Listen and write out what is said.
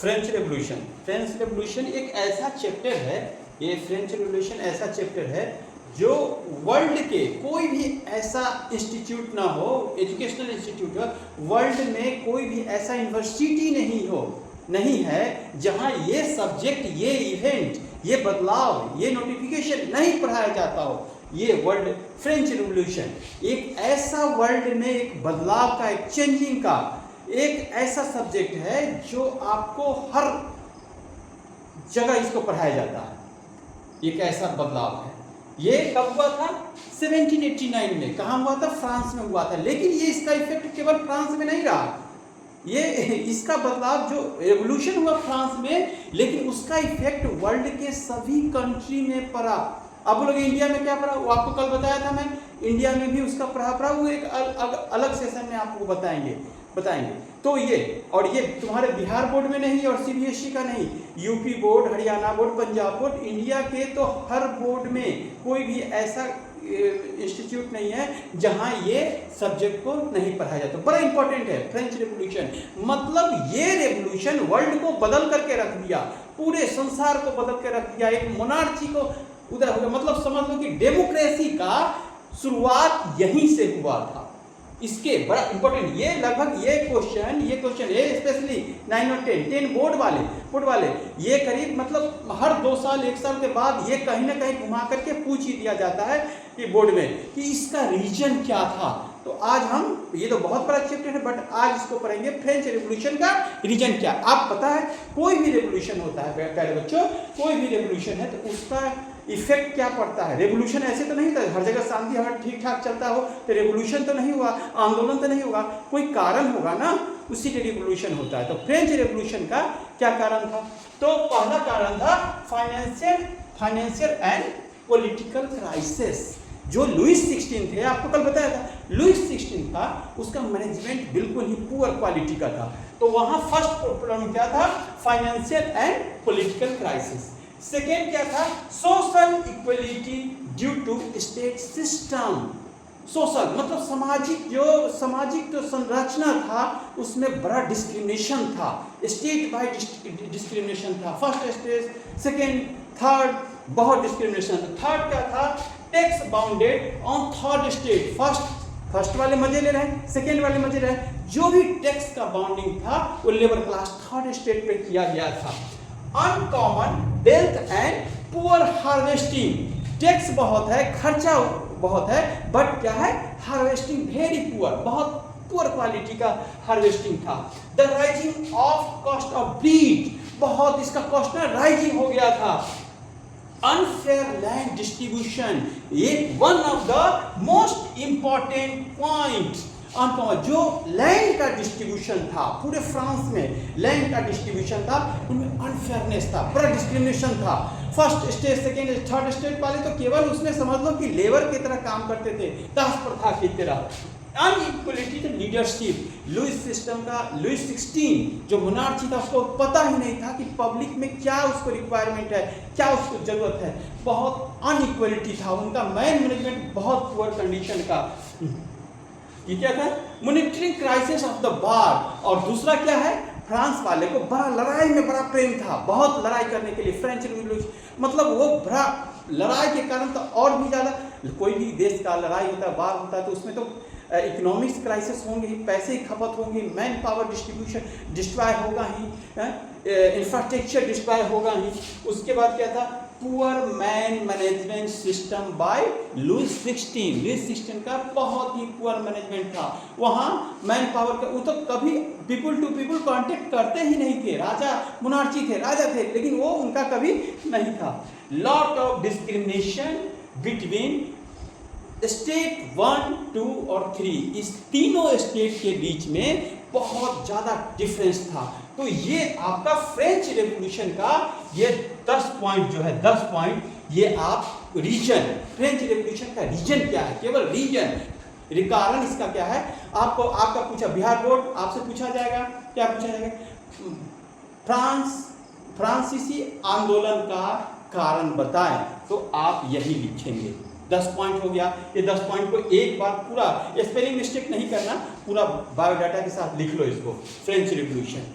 French revolution. French revolution एक ऐसा chapter है, ये फ्रेंच रेवोल्यूशन ऐसा चैप्टर है जो वर्ल्ड के कोई भी ऐसा इंस्टीट्यूट ना हो, एजुकेशनल इंस्टीट्यूट हो, वर्ल्ड में कोई भी ऐसा यूनिवर्सिटी नहीं है जहां ये सब्जेक्ट, ये इवेंट, ये बदलाव, ये नोटिफिकेशन नहीं पढ़ाया जाता हो। ये वर्ल्ड फ्रेंच रिवॉल्यूशन एक ऐसा वर्ल्ड में एक बदलाव का, एक चेंजिंग का एक ऐसा सब्जेक्ट है जो आपको हर जगह इसको पढ़ाया जाता है। एक ऐसा बदलाव है। ये कब हुआ था? 1789 में। कहाँ हुआ था? फ्रांस में हुआ था। लेकिन ये इसका इफेक्ट केवल फ्रांस में नहीं रहा। ये इसका बदलाव जो रेवोल्यूशन हुआ फ्रांस में, लेकिन उसका इफेक्ट वर्ल्ड के सभी कंट्री में पड़ा। अब वो लोग इंडिया में क्या पढ़ा, वो आपको कल बताया था मैं, इंडिया में भी उसका पढ़ा वो एक अलग सेशन में आपको बताएंगे। तो ये, और ये तुम्हारे बिहार बोर्ड में नहीं और सीबीएसई का नहीं, UP board, Haryana board, Punjab board, India के तो हर बोर्ड में कोई भी ऐसा इंस्टीट्यूट नहीं है जहां ये सब्जेक्ट को नहीं पढ़ाया जाता। बड़ा इंपॉर्टेंट है फ्रेंच रेवोल्यूशन। मतलब ये रेवोल्यूशन वर्ल्ड को बदल करके रख दिया, पूरे संसार को बदल के रख दिया, एक मोनार्ची को उधर हो गया। मतलब समझ लो कि डेमोक्रेसी का शुरुआत यहीं से हुआ था। इसके बड़ा इंपॉर्टेंट ये लगभग ये क्वेश्चन है, स्पेशली 9 और 10 बोर्ड वाले ये करीब मतलब हर 2 साल 1 साल के बाद ये कहीं ना कहीं घुमा करके पूछ ही दिया जाता है कि बोर्ड में कि इसका रीजन क्या था। तो आज हम, ये तो बहुत बड़ा चैप्टर है, बट आज इसको पढ़ेंगे फ्रेंच रेवोल्यूशन का रीजन क्या। आप पता है कोई भी रेवोल्यूशन होता है प्यारे बच्चों, कोई भी रेवोल्यूशन है तो उसका इफेक्ट क्या पड़ता है। रेवोल्यूशन ऐसे तो नहीं था हर जगह शांति हर ठीक ठाक चलता हो तो रेवोल्यूशन तो नहीं हुआ, आंदोलन तो नहीं होगा, कोई कारण होगा ना, उसी के रेवोल्यूशन होता है। तो फ्रेंच रेवोल्यूशन का क्या कारण था? तो पहला कारण था फाइनेंशियल एंड पॉलिटिकल क्राइसिस। जो लुईस 16 थे, आपको कल बताया था, लुईस 16 था, उसका मैनेजमेंट बिल्कुल ही पुअर क्वालिटी का था। तो वहां फर्स्ट प्रॉब्लम क्या था? Financial and political crisis. Second क्या था? Social equality due to state system. Social मतलब सामाजिक जो संरचना था उसमें बड़ा डिस्क्रिमिनेशन था, स्टेट बाय डिस्क्रिमिनेशन था। फर्स्ट स्टेज, सेकेंड, थर्ड, बहुत डिस्क्रिमिनेशन। थर्ड क्या था? Tax bounded on third state. First वाले मजे ले रहे हैं, सेकेंड वाले मजे ले रहे हैं। जो भी टैक्स का बाउंडिंग था वो लेबर क्लास थर्ड स्टेट पे किया गया था। Uncommon wealth and poor harvesting. Tax बहुत है, खर्चा बहुत है, बट क्या है? हार्वेस्टिंग वेरी पुअर, बहुत पुअर क्वालिटी का हार्वेस्टिंग था। The rising of cost of breed, बहुत इसका कॉस्ट ना राइजिंग हो गया था। अनफेयर लैंड डिस्ट्रीब्यूशन, ये one of the most important point. जो लैंड का डिस्ट्रीब्यूशन था पूरे फ्रांस में, लैंड का डिस्ट्रीब्यूशन था, उनमें अनफेयरनेस था, बड़ा डिस्क्रिमिनेशन था। First stage, second, third stage वाले तो केवल उसमें समझ लो कि लेबर की तरह काम करते थे, दास प्रथा की तरह। अनइक्वलिटी द लीडरशिप, लुईस 16 जो मोनार्ची था उसको पता ही नहीं था कि पब्लिक में क्या उसको रिक्वायरमेंट है, क्या उसको जरूरत है। बहुत अनइक्वलिटी था, उनका मैनेजमेंट बहुत पुअर कंडीशन का। ये क्या था? Monitoring crisis of the war. और दूसरा क्या है? फ्रांस वाले को बड़ा लड़ाई में बड़ा प्रेम था, बहुत लड़ाई करने के लिए। फ्रेंच रिवॉल्यूशन मतलब वो बड़ा लड़ाई के कारण तो और भी ज़्यादा, कोई भी देश का लड़ाई होता है, वार होता है, तो उसमें तो इकोनॉमिक्स क्राइसिस होंगे ही, पैसे की खपत होंगी, मैन पावर डिस्ट्रीब्यूशन डिस्ट्रॉय होगा ही, इंफ्रास्ट्रक्चर डिस्ट्रॉय होगा ही। उसके बाद क्या था? Poor man management system by Louis 16 का बहुत ही पुअर मैनेजमेंट था। वहाँ मैन पावर का, वो तो कभी पीपुल टू पीपुल कांटेक्ट करते ही नहीं थे। राजा मोनार्ची थे, राजा थे, लेकिन वो उनका कभी नहीं था। Lot of discrimination between state 1, 2 और 3, इस तीनों स्टेट के बीच में बहुत ज्यादा डिफरेंस था। तो ये आपका फ्रेंच रेवोल्यूशन का ये 10 पॉइंट जो है, 10 पॉइंट, ये आप रीजन, फ्रेंच रेवोल्यूशन का रीजन क्या है, केवल रीजन, कारण इसका क्या है। आपका पूछा बिहार बोर्ड, आपसे पूछा जाएगा, क्या पूछा जाएगा? फ्रांसीसी आंदोलन का कारण बताएं, तो आप यही लिखेंगे। 10 पॉइंट हो गया। ये 10 पॉइंट को एक बार पूरा, स्पेलिंग मिस्टेक नहीं करना, पूरा बायोडाटा के साथ लिख लो इसको, फ्रेंच रेवोल्यूशन।